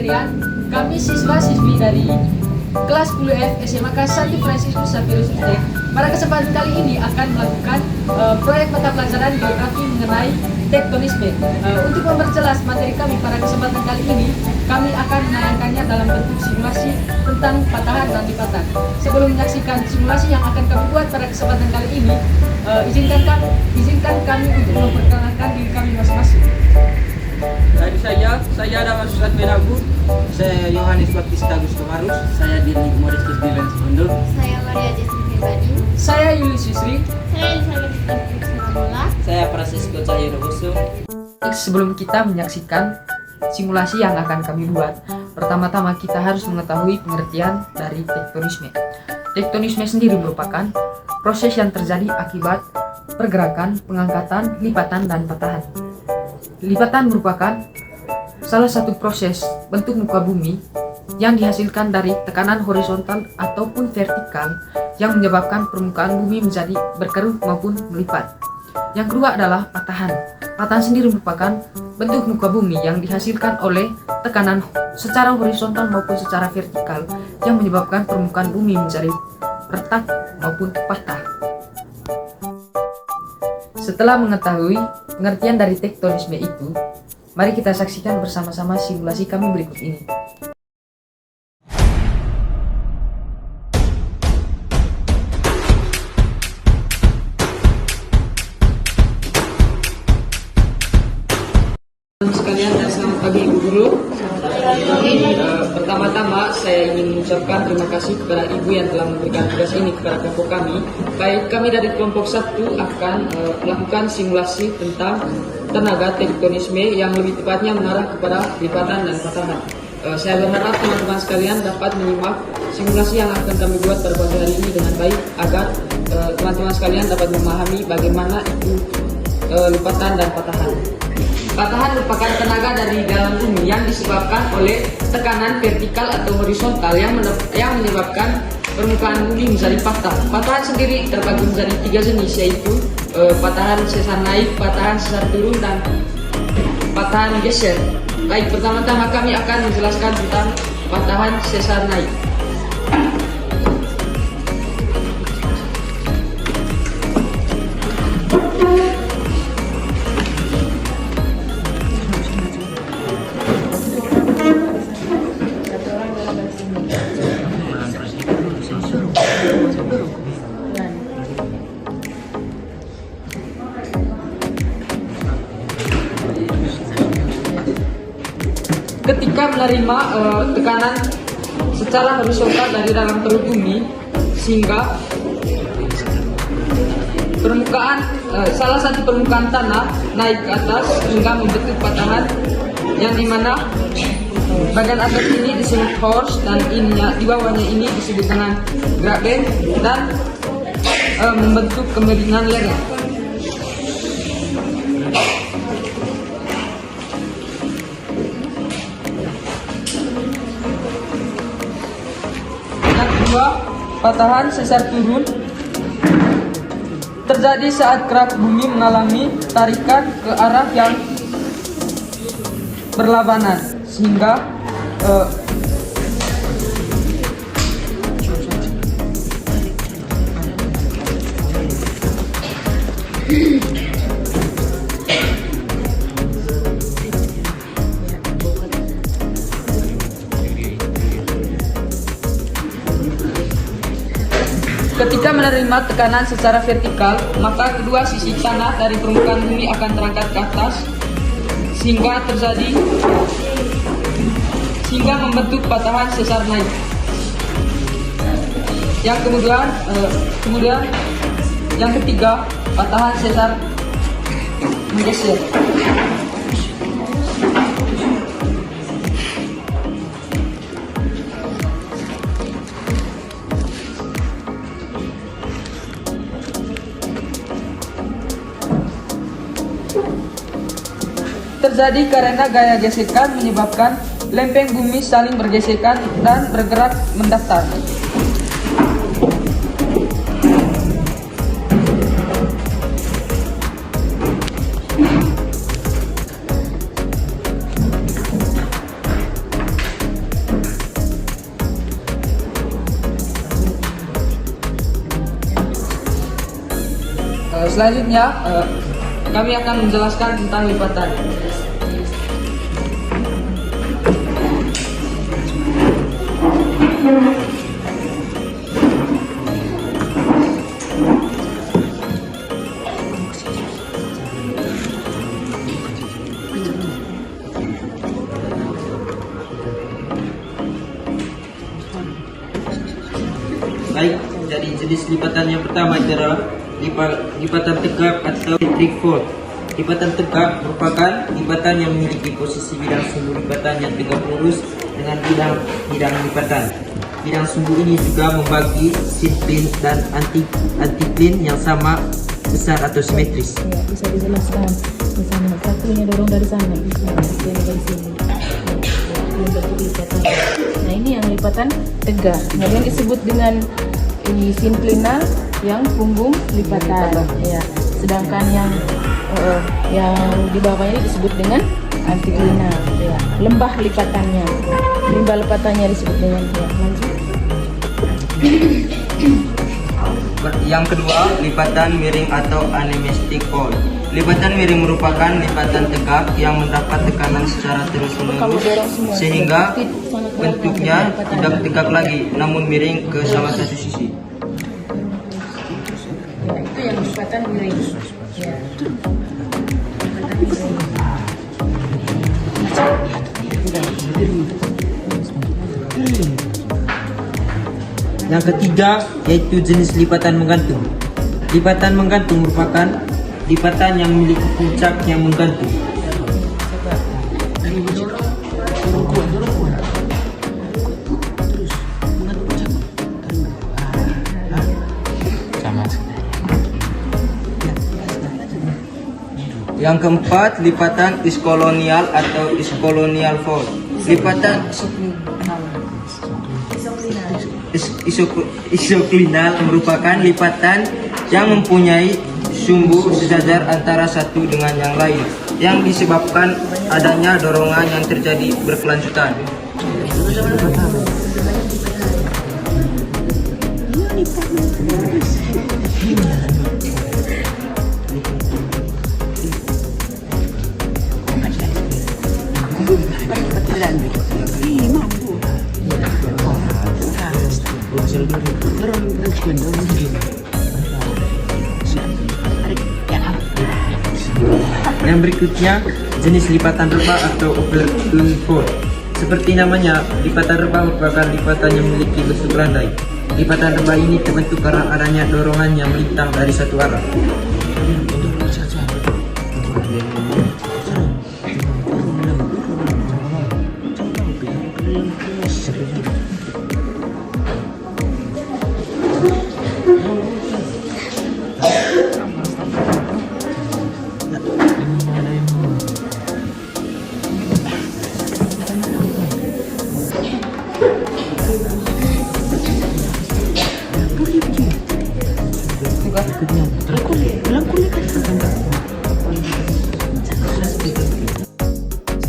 sekalian, kami siswa-siswi dari kelas 10F SMA Santi Fransiskus Xavierus UTEK pada kesempatan kali ini akan melakukan proyek mata pelajaran geografi mengenai tektonisme. Untuk memperjelas materi kami pada kesempatan kali ini, kami akan menayangkannya dalam bentuk simulasi tentang patahan dan lipatan. Sebelum menyaksikan simulasi yang akan kami buat pada kesempatan kali ini, izinkan kami untuk memperkenalkan diri kami masing-masing. Dari saya nama Susat Menabu. Saya Yohanes Baptista Gustomarus. Saya Dini Modestus Bilan Semondo. Saya Maria Jasmine Pribadi. Saya Yulius Yusri. Saya Elizabeth Sitampul. Saya Francisco Cahyono Bosung. Sebelum kita menyaksikan simulasi yang akan kami buat, pertama-tama kita harus mengetahui pengertian dari tektonisme. Tektonisme sendiri merupakan proses yang terjadi akibat pergerakan, pengangkatan, lipatan, dan patahan. Lipatan merupakan salah satu proses bentuk muka bumi yang dihasilkan dari tekanan horizontal ataupun vertikal yang menyebabkan permukaan bumi menjadi berkerut maupun melipat. Yang kedua adalah patahan. Patahan sendiri merupakan bentuk muka bumi yang dihasilkan oleh tekanan secara horizontal maupun secara vertikal yang menyebabkan permukaan bumi menjadi retak maupun patah. Setelah mengetahui pengertian dari tektonisme itu, mari kita saksikan bersama-sama simulasi kami berikut ini. Sekalian dan selamat pagi Ibu Guru. Pertama-tama saya ingin mengucapkan terima kasih kepada Ibu yang telah memberikan tugas ini kepada kelompok kami. Baik, kami dari kelompok 1 akan melakukan simulasi tentang tenaga tektonisme yang lebih tepatnya mengarah kepada lipatan dan patahan. Saya berharap teman-teman sekalian dapat menyimak simulasi yang akan kami buat pada pagi hari ini dengan baik agar teman-teman sekalian dapat memahami bagaimana itu lipatan dan patahan. Patahan merupakan tenaga dari dalam bumi yang disebabkan oleh tekanan vertikal atau horizontal yang menyebabkan permukaan bumi menjadi patah. Patahan sendiri terbagi menjadi 3 jenis, yaitu patahan sesar naik, patahan sesar turun, dan patahan geser. Baik, pertama-tama kami akan menjelaskan tentang patahan sesar naik. Ketika menerima tekanan secara horizontal dari dalam perut bumi, sehingga permukaan salah satu permukaan tanah naik ke atas hingga membentuk patahan, yang dimana bagian atas ini disebut horse dan ininya di bawahnya ini disebut dengan graben dan membentuk kemiringan lereng. Patahan sesar turun terjadi saat kerak bumi mengalami tarikan ke arah yang berlawanan sehingga ketika menerima tekanan secara vertikal, maka kedua sisi tanah dari permukaan bumi akan terangkat ke atas sehingga membentuk patahan sesar naik. Yang kemudian yang ketiga, patahan sesar menggeser. Terjadi karena gaya gesekan menyebabkan lempeng bumi saling bergesekan dan bergerak mendatar. Selanjutnya kami akan menjelaskan tentang lipatan. Baik, jadi jenis lipatan yang pertama adalah lipatan tegak atau centric fold. Lipatan tegak merupakan lipatan yang memiliki posisi bidang sumbu lipatan yang tegak lurus dengan bidang lipatan. Bidang sumbu ini juga membagi sin dan anti-plane yang sama besar atau simetris. Ya, bisa dijelaskan. Misalnya satunya dorong dari sana, satunya dari sini. Ini bentuk lipatan. Nah, ini yang lipatan tegak. Kemudian disebut dengan ini sinklina yang punggung lipatan. Ya, sedangkan yang di bawahnya disebut dengan antiklina. Ya, lembah lipatannya. Lembah lipatannya disebut dengan ya. Lanjut. Yang kedua, lipatan miring atau anemestic fold. Lipatan miring merupakan lipatan tegak yang mendapat tekanan secara terus-menerus sehingga bentuknya tidak tegak lagi, namun miring ke salah satu sisi. Ya, itu yang lipatan miring. Ya. Yang ketiga yaitu jenis lipatan menggantung. Lipatan menggantung merupakan lipatan yang memiliki puncak yang menggantung. Yang keempat, lipatan iskolonial atau iskolonial fold. Lipatan isoklinal merupakan lipatan yang mempunyai sumbu sejajar antara satu dengan yang lain, yang disebabkan adanya dorongan yang terjadi berkelanjutan. Yang berikutnya, jenis lipatan rebah atau overturned fold. Seperti namanya, lipatan rebah merupakan lipatan yang memiliki bentuk landai. Lipatan rebah ini terbentuk karena adanya dorongan yang melintang dari satu arah.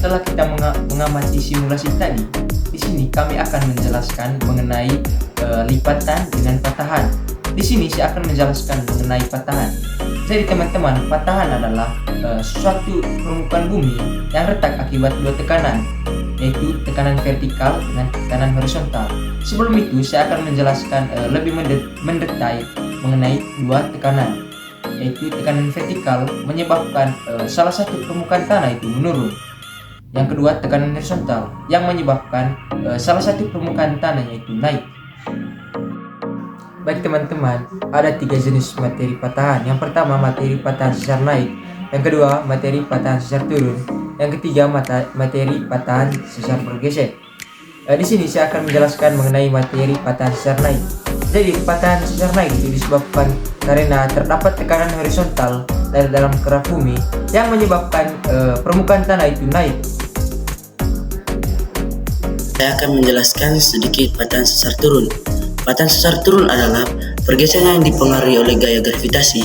Setelah kita mengamati simulasi tadi, di sini kami akan menjelaskan mengenai lipatan dengan patahan. Di sini saya akan menjelaskan mengenai patahan. Jadi teman-teman, patahan adalah suatu permukaan bumi yang retak akibat dua tekanan, yaitu tekanan vertikal dan tekanan horizontal. Sebelum itu, saya akan menjelaskan lebih mendetail mengenai dua tekanan, yaitu tekanan vertikal menyebabkan salah satu permukaan tanah itu menurun. Yang kedua, tekanan horizontal yang menyebabkan salah satu permukaan tanah yaitu naik. Baik teman-teman, ada 3 jenis materi patahan. Yang pertama, materi patahan sesar naik. Yang kedua, materi patahan sesar turun. Yang ketiga, materi patahan sesar bergeser. Di sini saya akan menjelaskan mengenai materi patahan sesar naik. Jadi, patahan sesar naik itu disebabkan karena terdapat tekanan horizontal dari dalam kerak bumi yang menyebabkan permukaan tanah itu naik. Saya akan menjelaskan sedikit patahan sesar turun. Patahan sesar turun adalah pergeseran yang dipengaruhi oleh gaya gravitasi.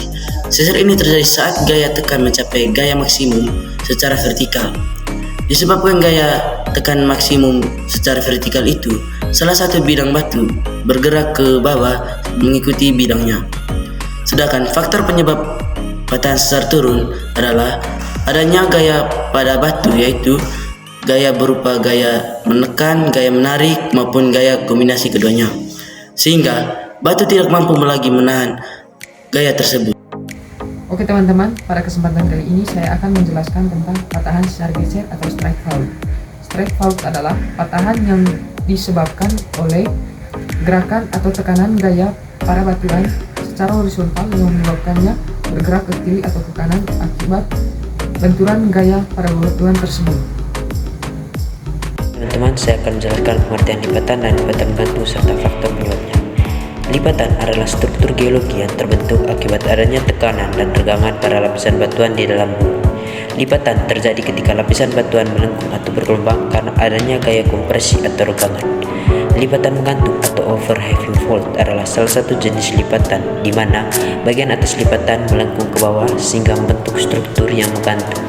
Sesar ini terjadi saat gaya tekan mencapai gaya maksimum secara vertikal. Disebabkan gaya tekan maksimum secara vertikal itu, salah satu bidang batu bergerak ke bawah mengikuti bidangnya. Sedangkan faktor penyebab patahan sesar turun adalah adanya gaya pada batu, yaitu gaya berupa gaya menekan, gaya menarik, maupun gaya kombinasi keduanya, sehingga batu tidak mampu lagi menahan gaya tersebut. Oke teman-teman, pada kesempatan kali ini saya akan menjelaskan tentang patahan sesar geser atau strike fault. Strike fault adalah patahan yang disebabkan oleh gerakan atau tekanan gaya para batuan secara horizontal yang menyebabkannya bergerak ke kiri atau ke kanan akibat benturan gaya pada batuan tersebut. Teman-teman, saya akan menjelaskan pengertian lipatan dan lipatan gantung serta faktor penyebabnya. Lipatan adalah struktur geologi yang terbentuk akibat adanya tekanan dan regangan pada lapisan batuan di dalam bumi. Lipatan terjadi ketika lapisan batuan melengkung atau bergelombang karena adanya gaya kompresi atau regangan. Lipatan menggantung atau overhanging fault adalah salah satu jenis lipatan di mana bagian atas lipatan melengkung ke bawah sehingga membentuk struktur yang menggantung.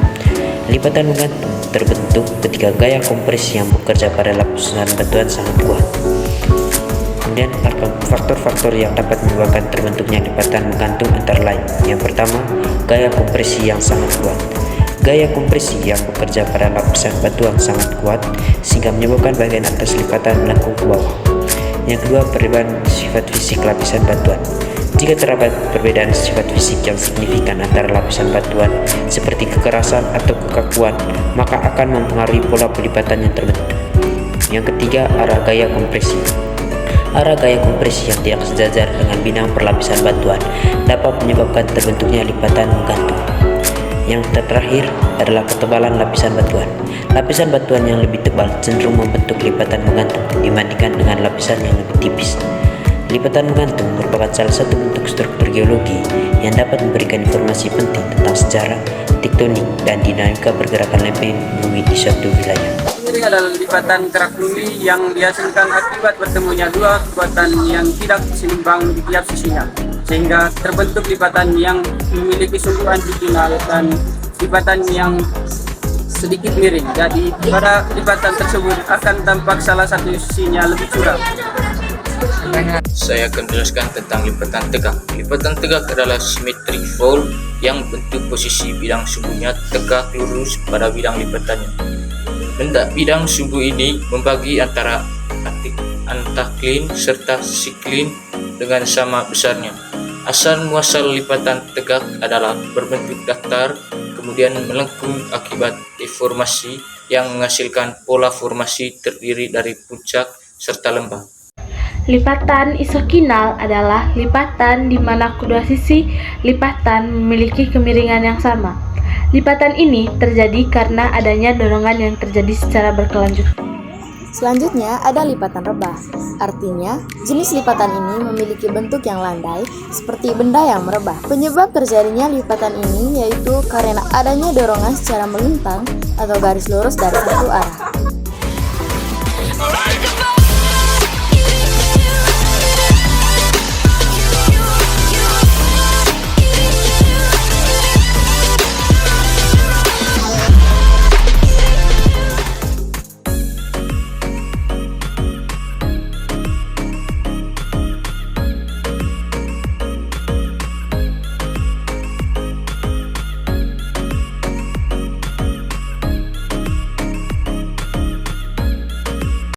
Lipatan menggantung terbentuk ketika gaya kompresi yang bekerja pada lapisan batuan sangat kuat. Kemudian faktor-faktor yang dapat menyebabkan terbentuknya lipatan menggantung antara lain. Yang pertama, gaya kompresi yang sangat kuat. Gaya kompresi yang bekerja pada lapisan batuan sangat kuat sehingga menyebabkan bagian atas lipatan melengkung ke bawah. Yang kedua, perbedaan sifat fisik lapisan batuan. Jika terdapat perbedaan sifat fisik yang signifikan antara lapisan batuan seperti kekerasan atau kekakuan, maka akan mempengaruhi pola pelipatan yang terbentuk. Yang ketiga, arah gaya kompresi. Arah gaya kompresi yang tidak sejajar dengan bidang perlapisan batuan dapat menyebabkan terbentuknya lipatan menggantung. Yang terakhir adalah ketebalan lapisan batuan. Lapisan batuan yang lebih tebal cenderung membentuk lipatan menggantung dibandingkan dengan lapisan yang lebih tipis. Lipatan menggantung merupakan salah satu bentuk struktur geologi yang dapat memberikan informasi penting tentang sejarah, tektonik, dan dinamika pergerakan lempeng bumi di suatu wilayah. Ini adalah lipatan gerak bumi yang dihasilkan akibat bertemunya dua kekuatan yang tidak seimbang di tiap sisinya, sehingga terbentuk lipatan yang memiliki sumburan diagonal dan lipatan yang sedikit miring. Jadi pada lipatan tersebut akan tampak salah satu sisinya lebih curam. Saya akan menjelaskan tentang lipatan tegak. Lipatan tegak adalah symmetric fault yang bentuk posisi bidang sumbunya tegak lurus pada bidang lipatannya. Hendak bidang sumbu ini membagi antara antaklin serta siklin dengan sama besarnya. Asal muasal lipatan tegak adalah berbentuk datar, kemudian melengkung akibat deformasi yang menghasilkan pola formasi terdiri dari puncak serta lembah. Lipatan isokinal adalah lipatan di mana kedua sisi lipatan memiliki kemiringan yang sama. Lipatan ini terjadi karena adanya dorongan yang terjadi secara berkelanjutan. Selanjutnya ada lipatan rebah. Artinya, jenis lipatan ini memiliki bentuk yang landai seperti benda yang merebah. Penyebab terjadinya lipatan ini yaitu karena adanya dorongan secara melintang atau garis lurus dari satu arah.